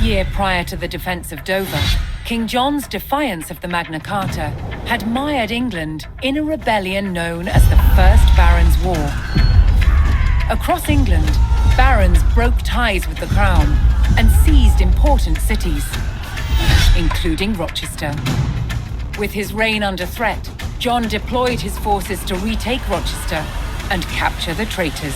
year prior to the defense of Dover, King John's defiance of the Magna Carta had mired England in a rebellion known as the First Barons' War. Across England, barons broke ties with the crown and seized important cities, including Rochester. With his reign under threat, John deployed his forces to retake Rochester and capture the traitors.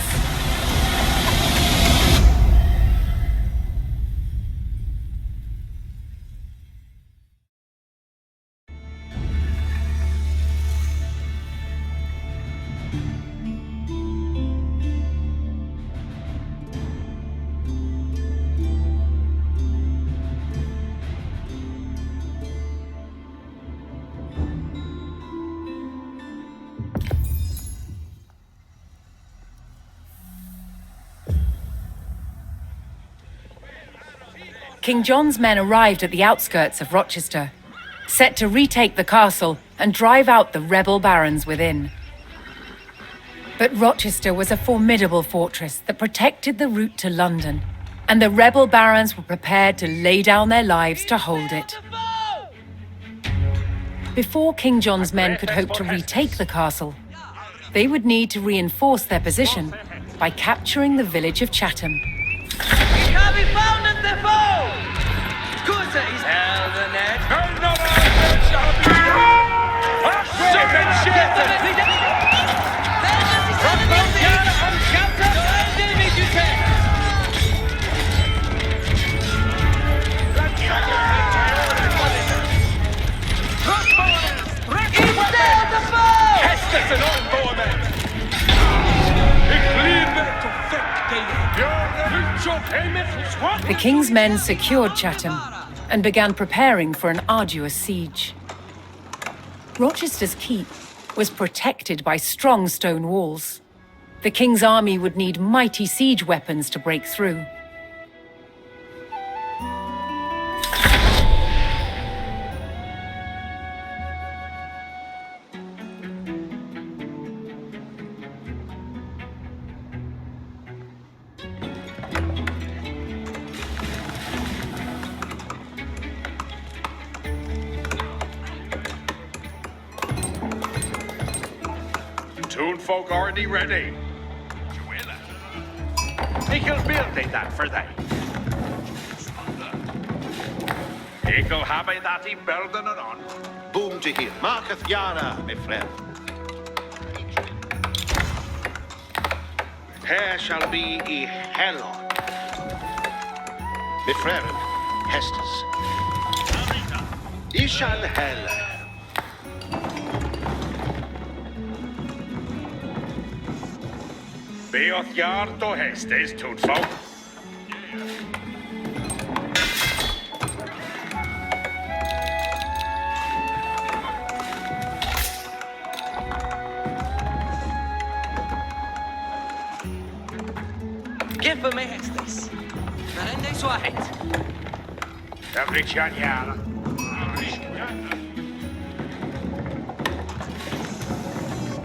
King John's men arrived at the outskirts of Rochester, set to retake the castle and drive out the rebel barons within. But Rochester was a formidable fortress that protected the route to London, and the rebel barons were prepared to lay down their lives to hold it. Before King John's men could hope to retake the castle, they would need to reinforce their position by capturing the village of Chatham. He can't be found in the foe! Good, he's held the net. Another shall be The king's men secured Chatham and began preparing for an arduous siege. Rochester's keep was protected by strong stone walls. The king's army would need mighty siege weapons to break through. Folk already ready. Ikkel build that for they. Ikkel have that in building and on. Boom to here. Marketh Yara, my friend. Here shall be a Helon. My friend, Hestus. He shall hell. Beoth yard to Hestes, Toadfolk. Give me Hestes. Narende Swahet. Every Chanyara.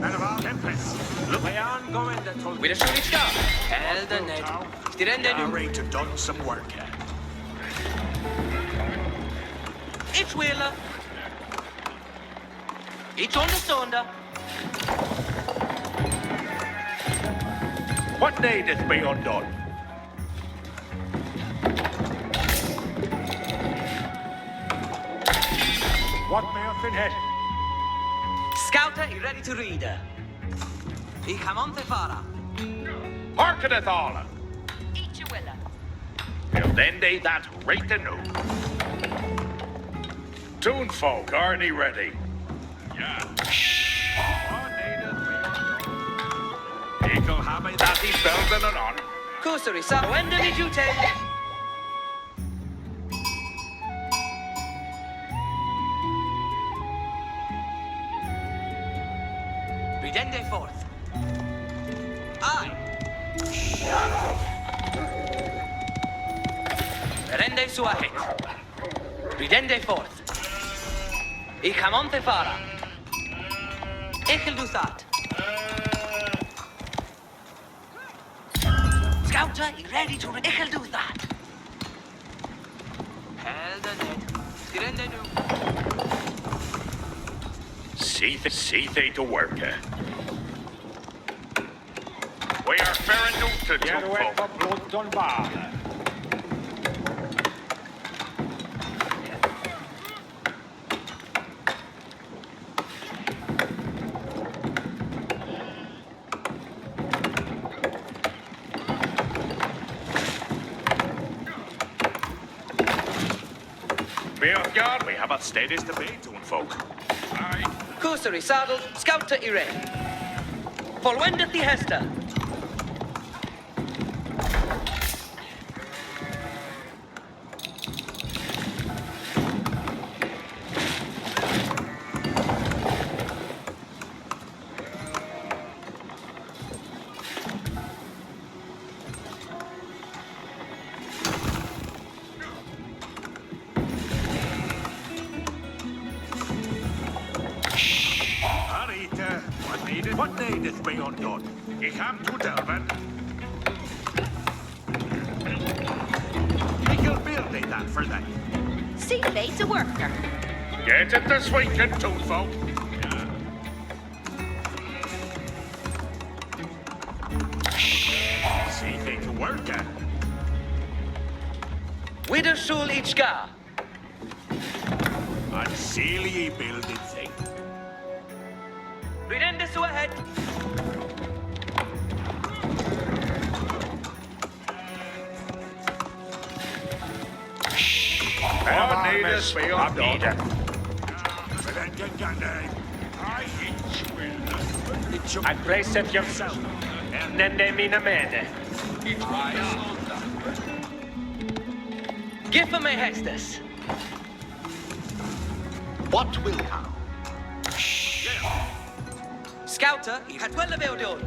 And of our Tempest. Look on going the toll. With a shooting star. Held the net. Stirende I'm ready to done some work here. Each wheeler. Each on the sonder. What needeth be undone? What may have been hit? Scouter, you ready to read her? He come on to fara. Hearkeneth all. Each a willer. Well, then they that right to know. Toonfolk, aren't he ready? Yeah. Eagle have I that he building and on. Kusuri, sir, when did you take? Ridende forth. Aye. Rende suahet. Ridende forth. Ich hamonte fara. Ichel du that. Scouter, you ready to Ichel do that? Held the net. Skrende nu. See they to work. We are fair and neutral to folk. Blood on bar. Beorgard, we have a status debate to folk. Aye. Kusari saddled, scout to Irene. Volwendet the Hester. What needeth be undone? Ich am to delven. Michael Beardy that for that. See later worker. Get it this weekend, too, folk. See they to work, Widersul Ichka. And seal ye building thing. Rirende su ahead. What needeth be undone? And place it yourself. Nende mina mene. Give him a Hestus. What will come? Scouter, he had well availed on.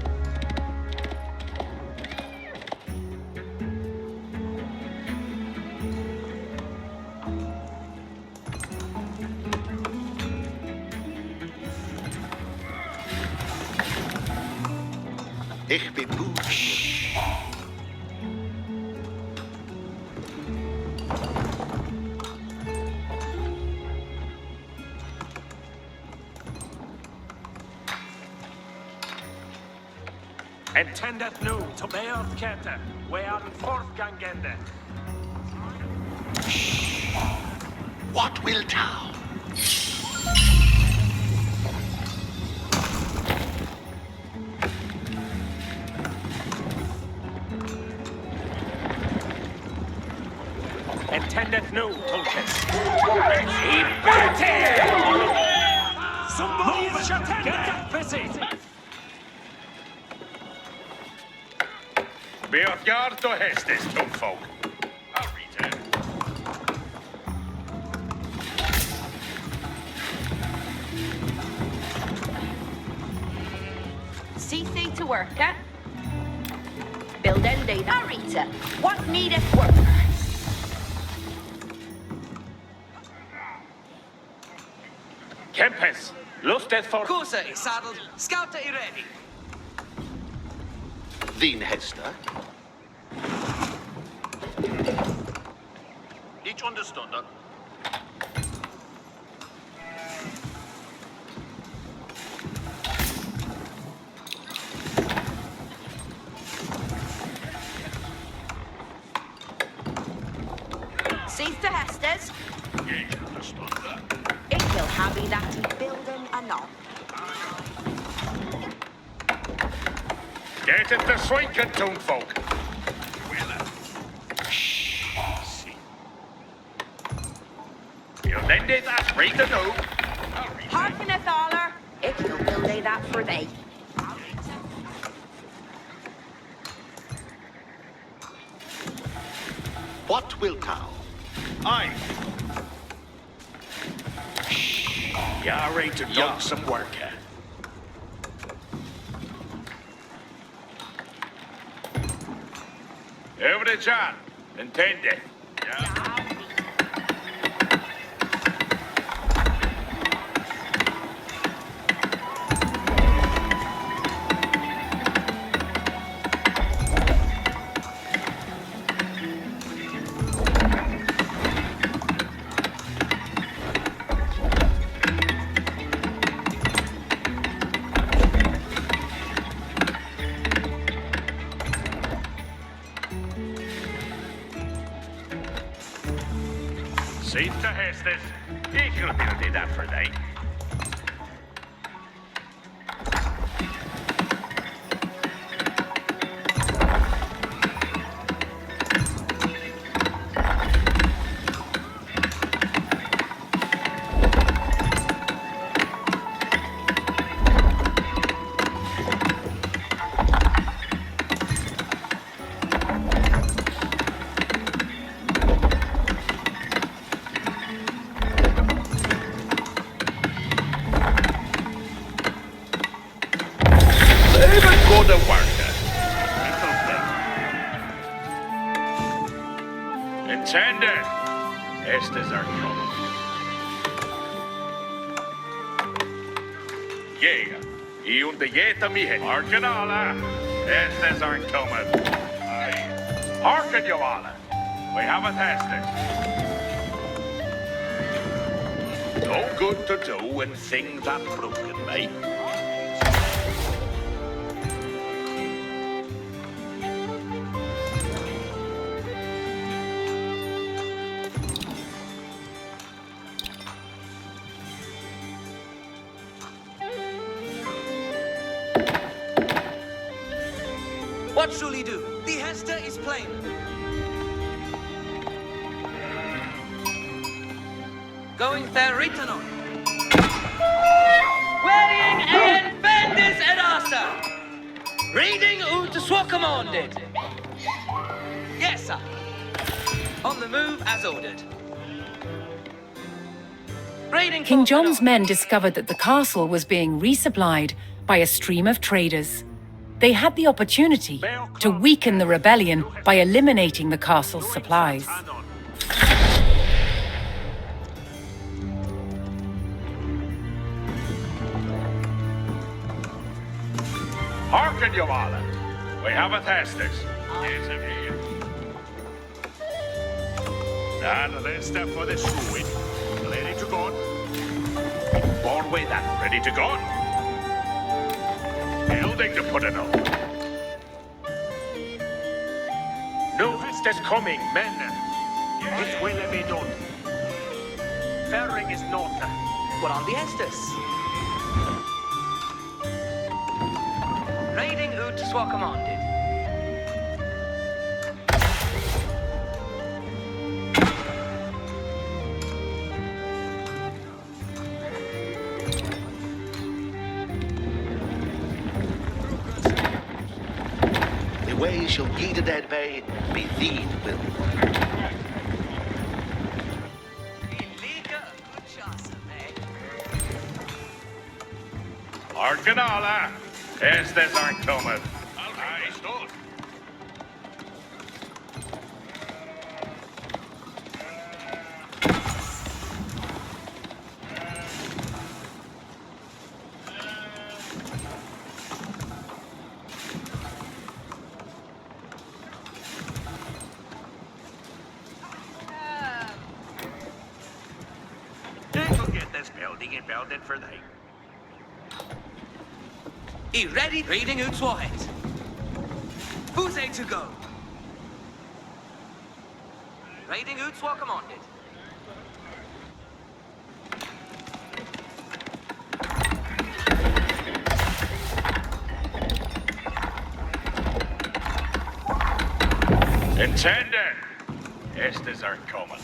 Ich bin gut. Intendeth nu to bear kette. We are fortgangende. What will thou? Intendeth nu, Conquest. Battle! Somebody is get busy! Beorgard to Hestes, too, folk. I'll return. See to worker. Build ended Arita. What needeth worker? Kempes, lusted for... Kusa is saddled, scout to Irene. Din Hester. Each understood. See to Hesters. Each understood. It will have be that he building anon. Get it the swing and tune, folk. You'll lend it that read the note. Hearkeneth aller. It will build that for thee. What will thou? Aye. You're ready to dog some work, Over the John. Intended. Yeah. Sint de hestes. Ik wil dit dat voor dig. Goede werken. Intended. Estes are coming. Yeah. Y un de jeta mi het. Harken alla. Estes are coming. Aye. Harken you alla. We have it Estes. No good to do and things that broken, mate. What shall he do? The Hester is plain. Going there written on. Wearing en bendis et asa. Reading ut swa commanded. Yes, sir. On the move as ordered. Reading King John's men discovered that the castle was being resupplied by a stream of traders. They had the opportunity to weaken the rebellion by eliminating the castle's supplies. Harken you alla. We have it Estes. Yes, I'm here. Now let's step for the screwing. Ready to go. Board way that. Ready to go. Building to put it on. No Estes coming, men. It will be done. Ferring is not. What on the Estes? Raiding ut swa commanded. The way shall ye the dead bay be thee will. Harken alla. Estes aren't coming. Aye, stood. We'll get this building and build it for thee. He ready? Reading ut swa het. Who's a to go? Raiding ut swa commanded. Intended. Estes are coming.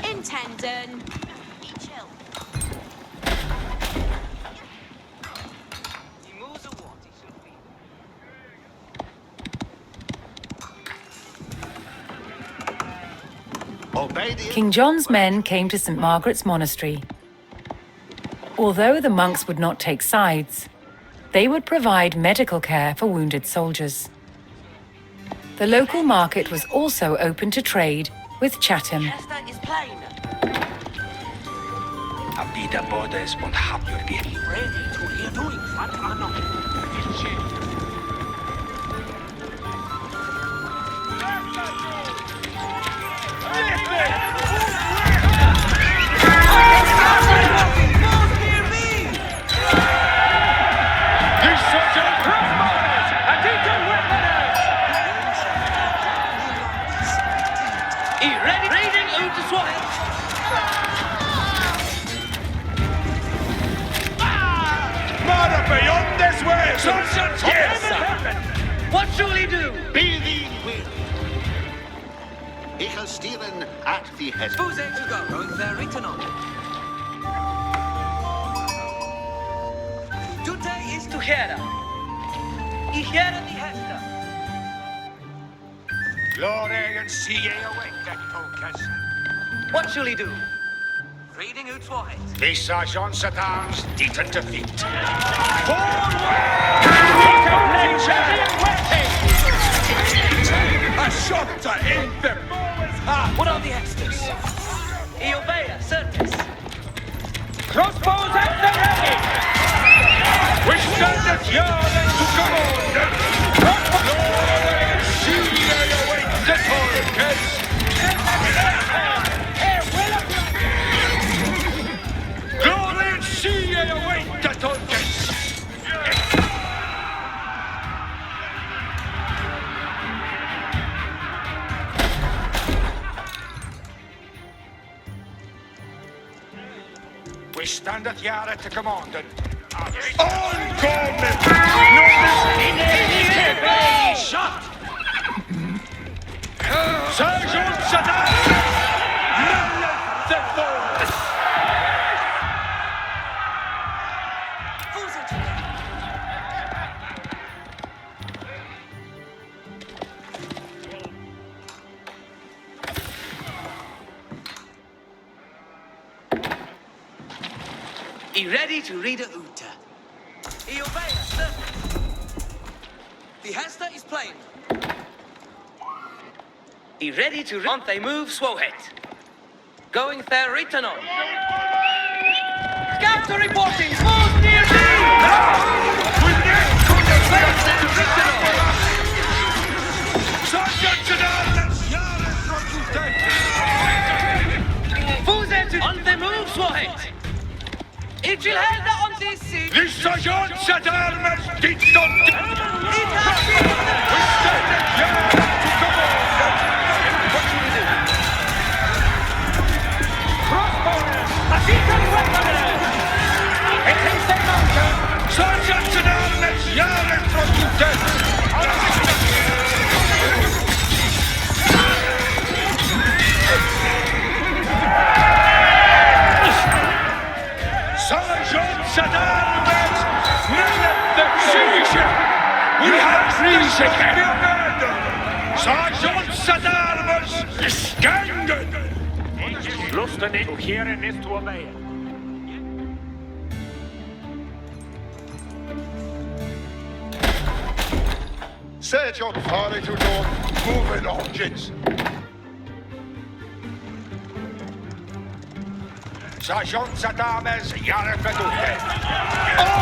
Intendon. Be chill. He moves a what he should be. Obey the King John's men came to St. Margaret's Monastery. Although the monks would not take sides, they would provide medical care for wounded soldiers. The local market was also open to trade with Chatham. Hester is plain. Abida borders und habt ihr Geld. Ready to hear doing what are not. He ready? Reading ut What shall we do? Be thee will. Ik zal stieren at the head. Who's there to go? Going there written on. Today is to Hera. I Hera die Hester. Glory and see ye awake at Conquest. What shall he do? Reading who's what? The sergeants at arms, Dieter to feet. A shot to end them. What are the Hesters? Eobea, certes. Crossbows at the ready. We stand at yard and to command. Glory and see ye awake the Conquest. Glory and see ye await the Conquest. We stand at yard to command. On combat! Shot! Sergeants at arms! The foe! Who's it? He ready to read a Uta. Eobea, certes. The Hester is plain. He ready to run, they move Swohet. Going there written on. Scouts are reporting, force near me! Sergeants at arms! Fuset on the move Swohet. It will held on this sea. The sergeants at arms did not... It has been We stand at yard to command. What should we do? Crossbowers! A beacon weaponry! It is the mountain! Sergeants at arms! Yard from to death! Sergeants at arms! Men of the siege! We have reason! Sergeants at arms! Skangen! Lusten to hear and is to obey. Sergeant Farley to North, moving engines. Sergeants at arms, yard for duty.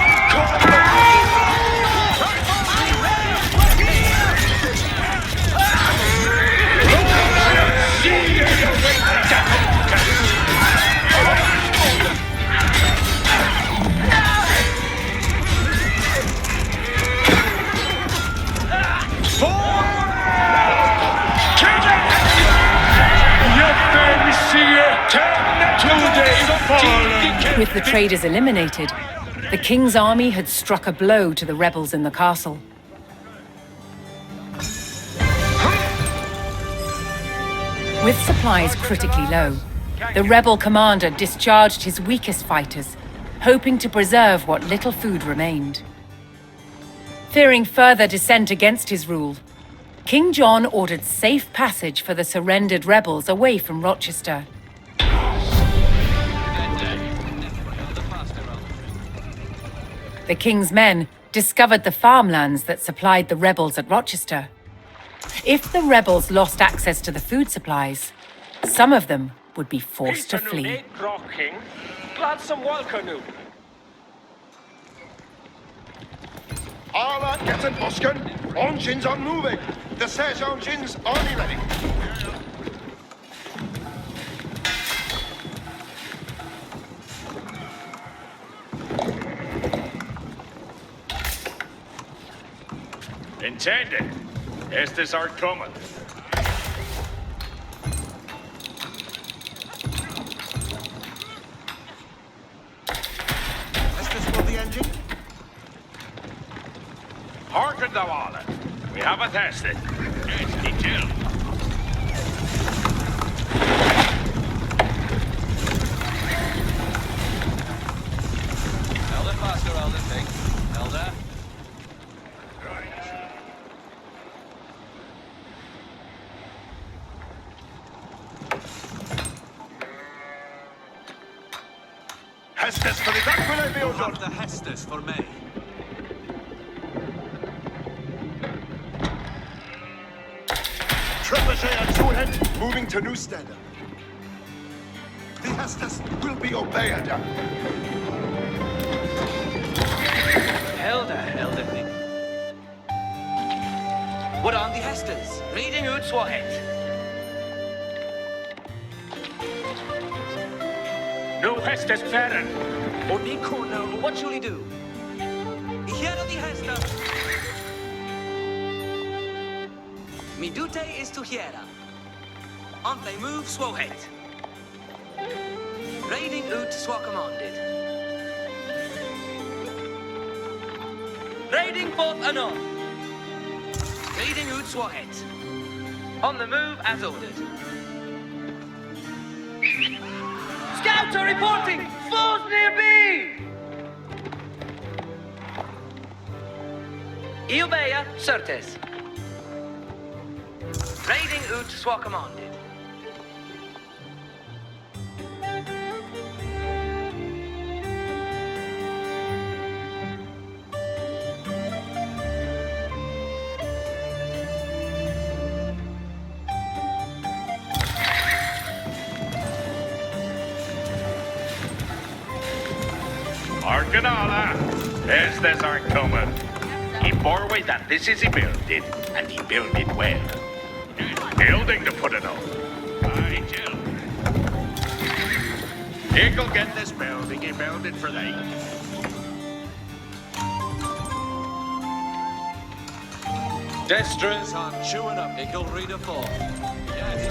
With the traders eliminated, the king's army had struck a blow to the rebels in the castle. With supplies critically low, the rebel commander discharged his weakest fighters, hoping to preserve what little food remained. Fearing further dissent against his rule, King John ordered safe passage for the surrendered rebels away from Rochester. The king's men discovered the farmlands that supplied the rebels at Rochester. If the rebels lost access to the food supplies, some of them would be forced to flee. King. Gladsome welcome. All right, Captain Boskin. Engines are moving. The Serge engines are ready. Intended. Estes are coming. Estes for the engine. Hearken thou all. We have a tested. Yes, he chill. Elder faster, Elder King. Elder. Hestes for the back will I be Have the Hestes for me. Trebuchet and two-head moving to new standard. The Hestes will be obeyed. Elder King. What on the Hestes? Reading ut Swahet. No Hestes Baron. Och ni kono, what shall he do? Here are the Hestes. Mi dute is to hiera. On they move Swohet. Raiding ut Swa commanded. Raiding forth anon. Raiding ut Swohet. On the move as ordered. Scouts are reporting! Foes near B! Iubea, certes. Raiding ut Swa commanded. Arcanala. Hestes are coming. He bore away that this is he builded, and he built it well. Building to put it on. Aye, Jill. He'll get this building, he built it for thee. Destras on chewing up, Ickle read a fall. Yes,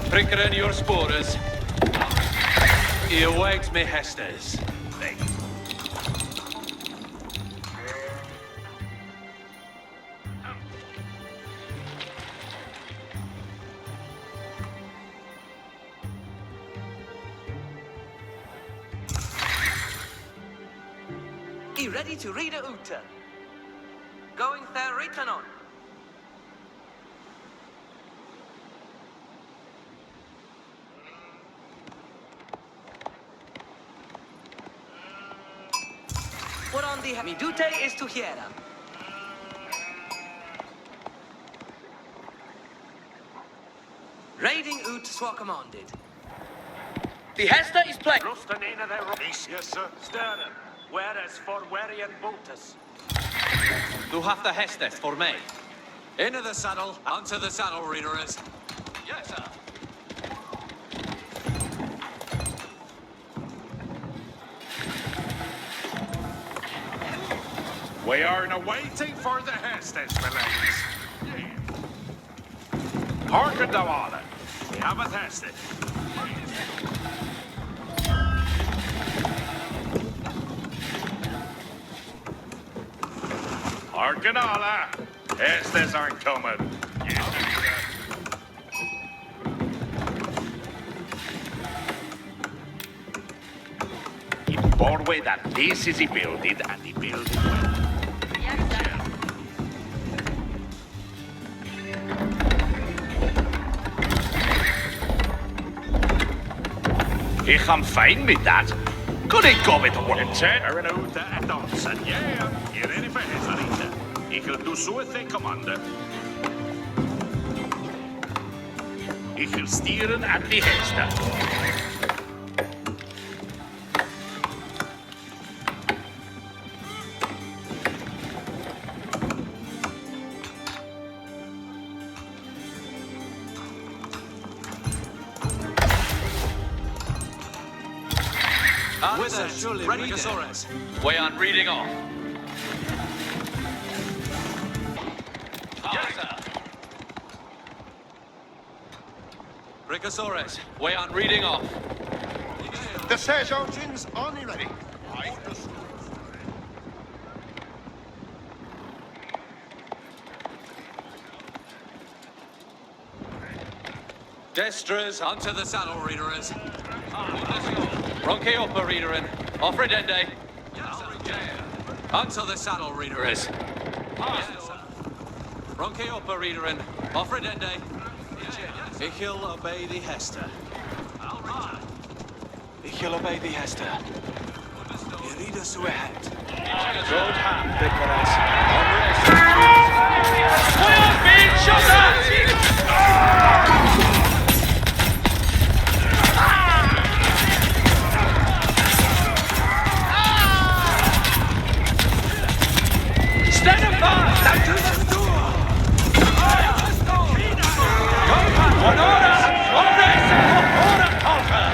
Pricker in your spores. He awakes me Hestes. He ready to read a Uta. Going there written on. What on the mi dute is to hiera. Raiding ut Swa commanded. The Hester is playing. Rustanina there. Yes, sir. Stern. Whereas for Werian Boltus. Du have the Hester for me. Into the saddle. Onto the saddle, readers. Yes, sir. We are now waiting for the Hestes, my ladies. Hearken thou all. We have a Hestes. Hearken all. Hestes aren't coming. He bore away that this is he builded, and he built it well. Ich am fijn met dat. Kon ik go met de world? Het zijn er een oude en dansen. Ja, hier in de verhezarite. Ik wil doen zo het commander. Ik wil stieren aan die hester. Ready, way on reading off. Yes, sir. Brachiosaurus, way on reading off. The Sage engines only ready. Destras, onto the saddle readerers. Ronke upper readerin. Off redende. Onto the saddle readerers. Ronke upper readerin. Off redende. Ich will obey the Hester. Ich will obey the Hester. You lead us to a head. Road hand, big fellas. We are being shot at! Stand up fast! Now to the door! Go back! One order! One race! Order, Conquer!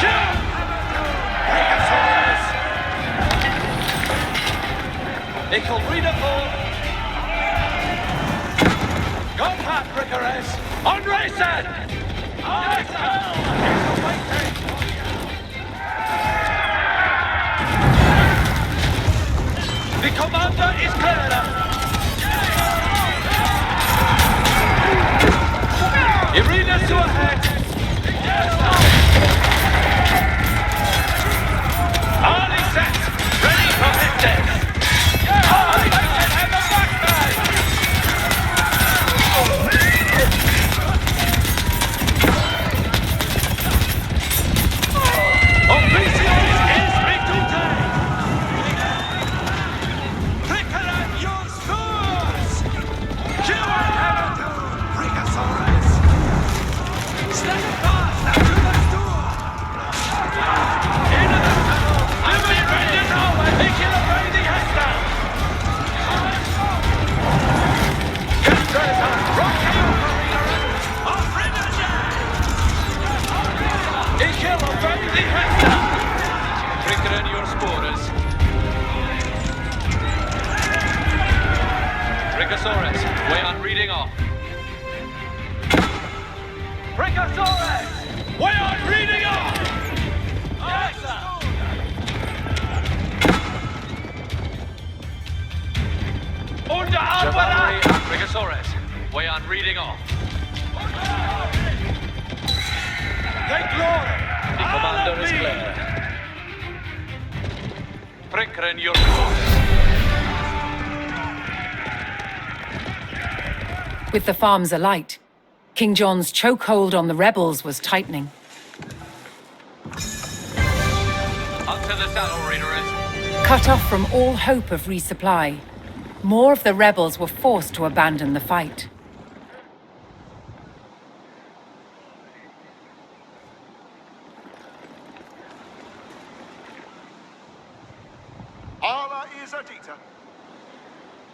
Kill! Break Ich will read it all. Go back, Brickeres! On racing! The commander is clear. You read us to a head. Arlie set, ready for his death. Arlie set, have a backbite. Officials is victory. Pricker at your swords. You are never doomed, Brickosaurus. Stand fast and do the door. Into the tunnel. I'm ready to know where they kill a lady has done. Capture the rock of Renage. They kill a lady has done. Pricker in your spores. Brickosaurus, way on reading off. Brickosaurus, way on reading off! Yes, sir. Under Cavalry and Brickosaurus, way on reading off. Take glory! The commander is clear. Pricker in your spores. With the farms alight, King John's chokehold on the rebels was tightening. Onto the saddle readerers. Cut off from all hope of resupply, more of the rebels were forced to abandon the fight. Alla is a dita.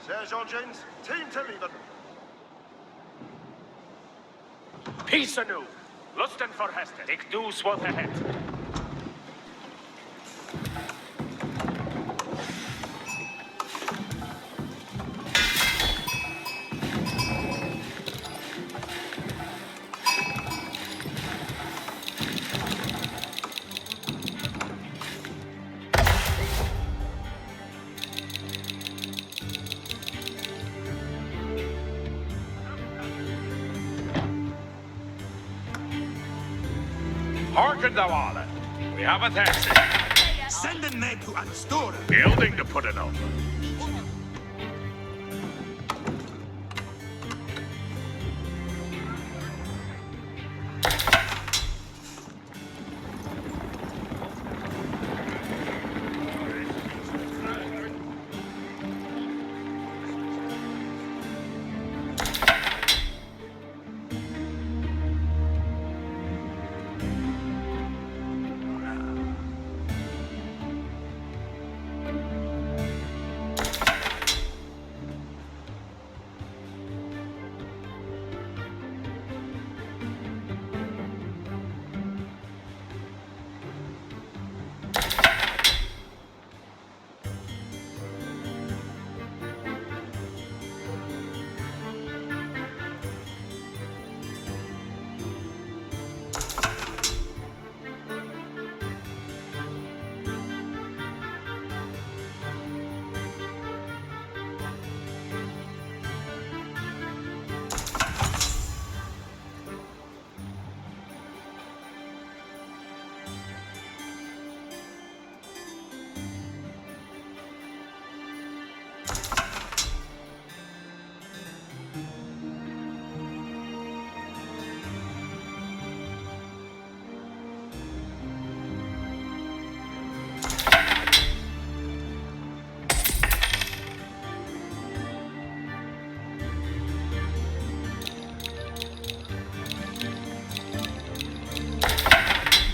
Sergeant James, team to leave it. Peace anew. Lusten for Hester. Ik doe swat ahead. Hearken thou all. We have a taxi. Send a name to Anstora. Building to put it over.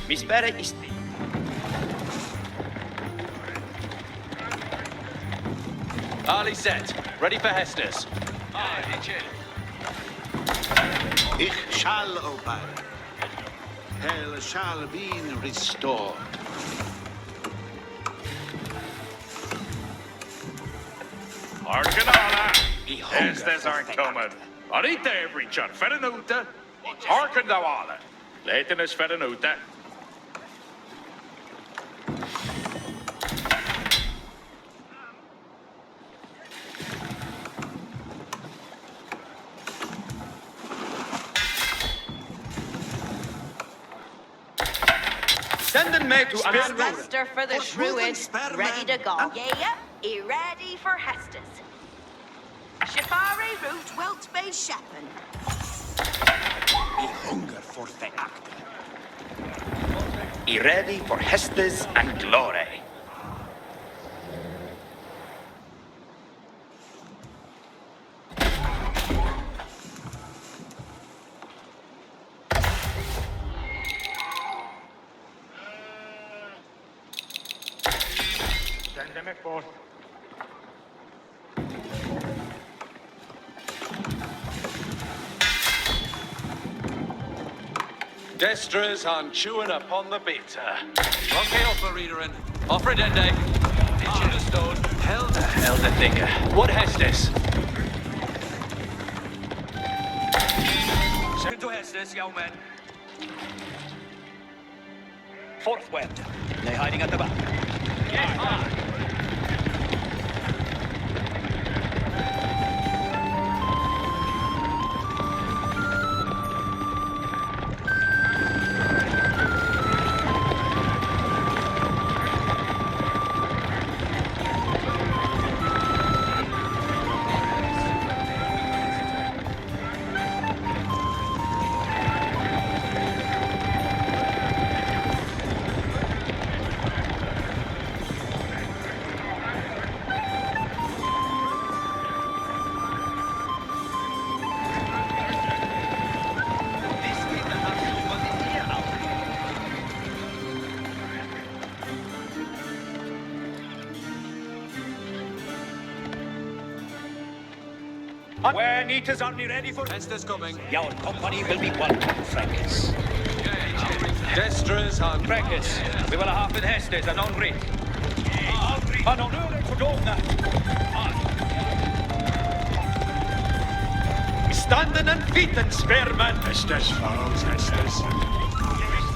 Mis pere isti. Ali set. Ready for Hester's. Ich shall obey. Hell shall be restored. Harken alla! Hestes aren't coming. Har inte Richard verder ute? Harken nou alle. Laten is verder ute. Send them mate to And Rochester for the Shrewids. Ready to go. Yeah, he ready for Hestes. Shafari route wilt be shepherd. We hunger for the act. Be ready for Hestes and glory. Send them forth. Destras on chewing upon the beta. Okay, offer reader in. Offer dende. Understood. Helder digger. What Hestes? Send to Hestes, young men. Fourth webbed. They hiding at the back. Get on. When eaters aren't ready for Hester's coming. your company will be welcome, Francis. Destras on Francis, we will have in Hestes and on Rick. And on Ulrich for Dogna. Standen and feet and spearmen. Hestes follows Hestes.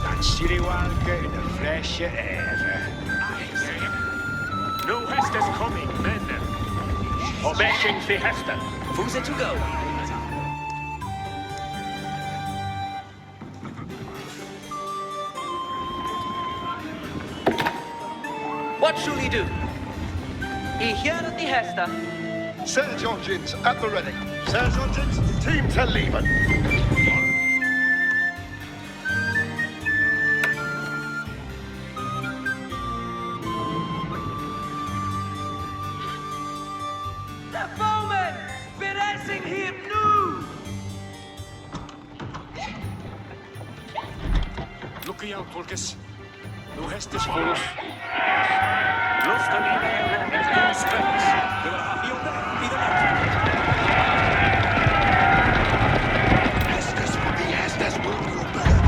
And Siriwalke in the fresh air. No Hestes coming, men. Obeying the Hester. Who's it to go? What should he do? He here at the Hester. Serge engines at the ready. Serge engines, team to leaving. The bowman! Beressing here nu! Looky out, Tulkes. No Hestes for us. Lust to leave and Hestes strengths. We will have you there, be the next. Hestes for the Hestes will go better.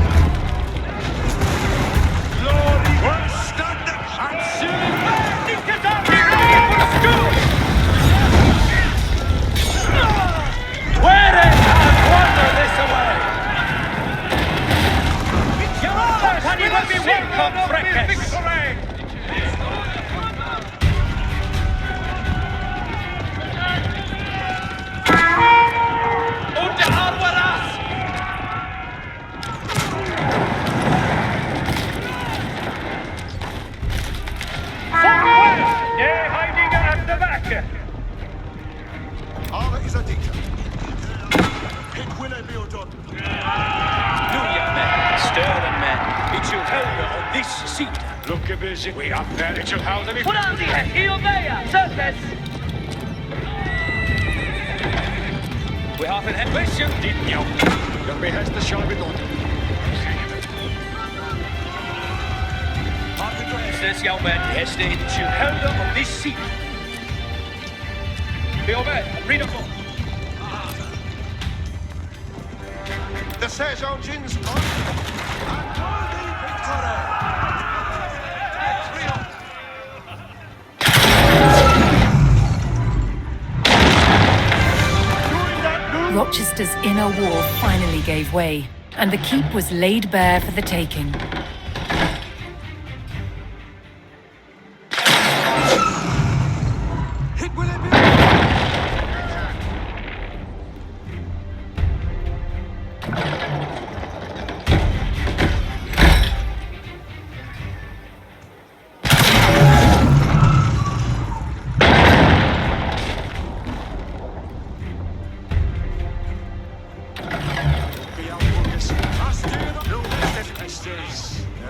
Glory, well stand and Siriwalke. Get up, be ready for the school. Where is and wander this away? Your company will be welcome, Conquest. seat. Look at busy. We are there. It shall hold them. Put on the head. Iobea, surface. We have an head. Question. Didn't you? Your behest shall be done. This young man has stayed to hold up on this seat. Be obeyed. Read a book. The Serge Engines on and holy victory! Rochester's inner wall finally gave way, and the keep was laid bare for the taking. It will be...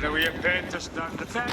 Now we have paid to stand the fence.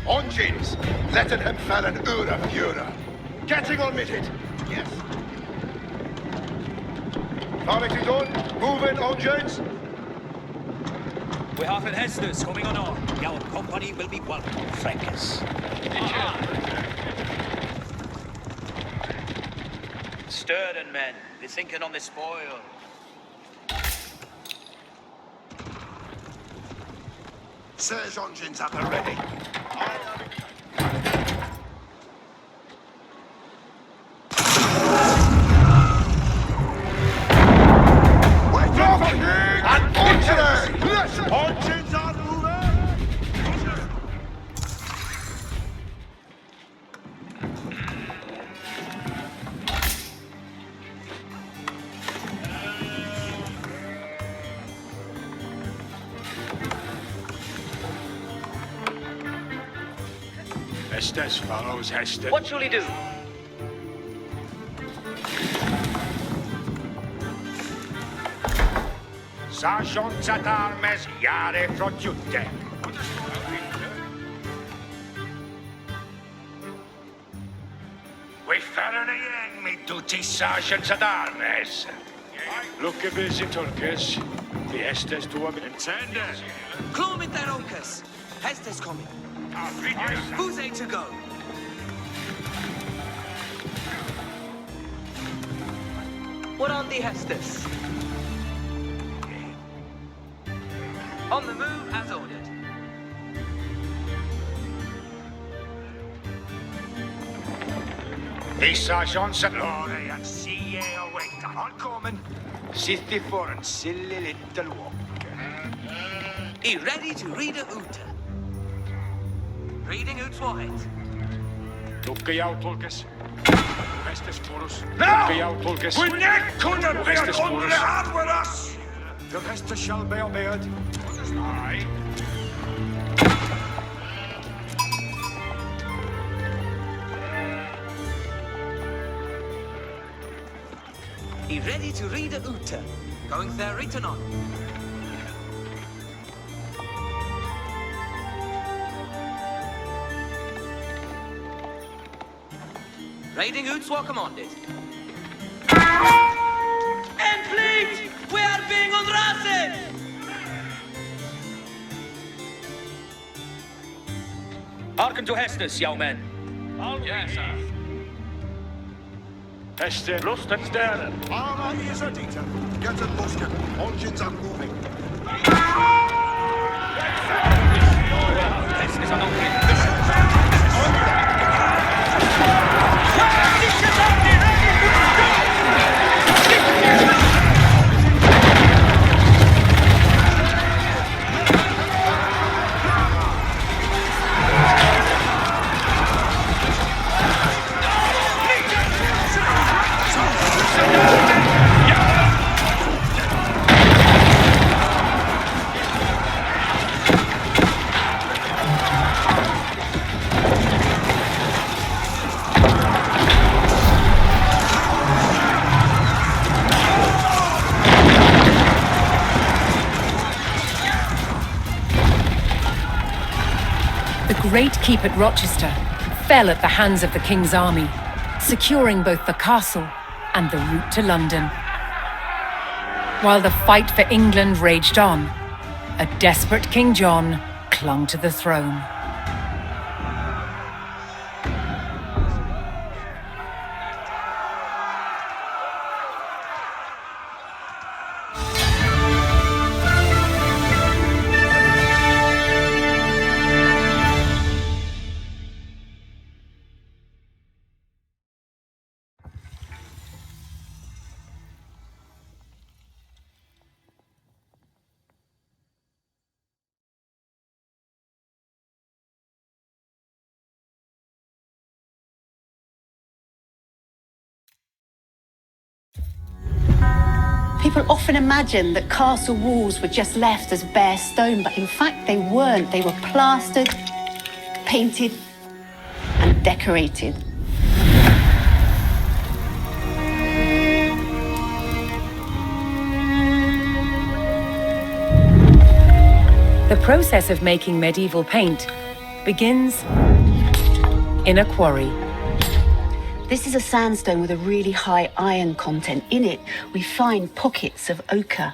Engines, letten hem fallen ura fura. Getting omitted. Yes. Farmington done. Moving, engines. We have an Hestus coming on. Our company will be welcome, Frankers. Sturden men, be thinking on the spoil. Serge engines up and ready. Engines are moving! Estes follows Hester. What shall he do? Sergeants at armes, jare från Jutte. We ferren igen med duty sergeants at armes. Look at busy Turkers. The Estes to a intender. Clomit their Oncus. Hester's coming. Who's A to go? What on the Hestus? On the move as ordered. The sergeants at Lorry and see away. I'm coming. City for a silly little walk. He ready to read a oot. Reading oot's white. Look out, Tulkas. Now! We neck couldn't be under the hand with us! The rest shall be obeyed. Aye. Be ready to read a Uta. Going there written on. Raiding Uts were commanded. And fleet! We are being unrasted! Hearken to Hestus, young men. Yes, sir. Hester, lust and sterren. Armor is ready. Get in motion. Engines are moving. Hestus are not The great keep at Rochester fell at the hands of the king's army, securing both the castle and the route to London. While the fight for England raged on, a desperate King John clung to the throne. People often imagine that castle walls were just left as bare stone, but in fact they weren't. They were plastered, painted, and decorated. The process of making medieval paint begins in a quarry. This is a sandstone with a really high iron content. In it, we find pockets of ochre.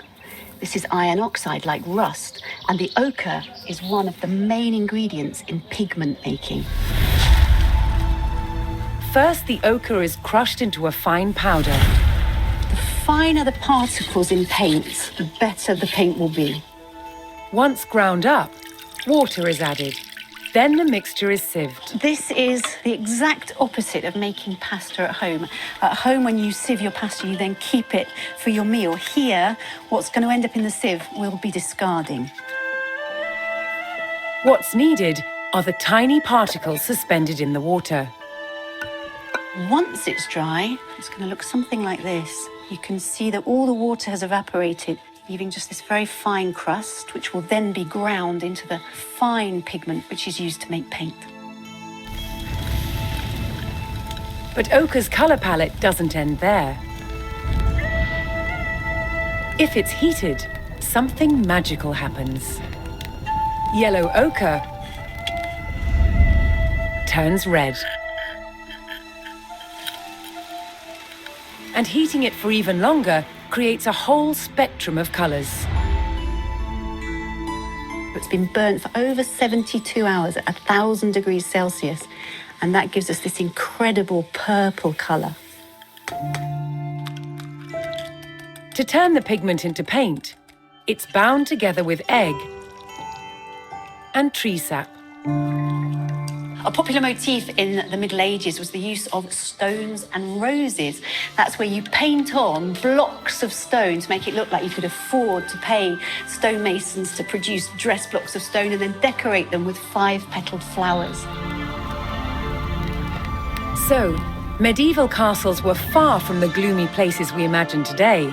This is iron oxide, like rust, and the ochre is one of the main ingredients in pigment making. First, the ochre is crushed into a fine powder. The finer the particles in paint, the better the paint will be. Once ground up, water is added. Then the mixture is sieved. This is the exact opposite of making pasta at home. At home, when you sieve your pasta, you then keep it for your meal. Here, what's going to end up in the sieve will be discarding. What's needed are the tiny particles suspended in the water. Once it's dry, it's going to look something like this. You can see that all the water has evaporated, leaving just this very fine crust, which will then be ground into the fine pigment which is used to make paint. But ochre's colour palette doesn't end there. If it's heated, something magical happens. Yellow ochre turns red. And heating it for even longer creates a whole spectrum of colours. It's been burnt for over 72 hours at 1,000 degrees Celsius, and that gives us this incredible purple colour. To turn the pigment into paint, it's bound together with egg and tree sap. A popular motif in the Middle Ages was the use of stones and roses. That's where you paint on blocks of stone to make it look like you could afford to pay stonemasons to produce dress blocks of stone and then decorate them with 5-petaled flowers. So, Medieval castles were far from the gloomy places we imagine today.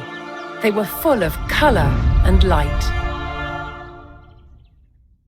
They were full of colour and light.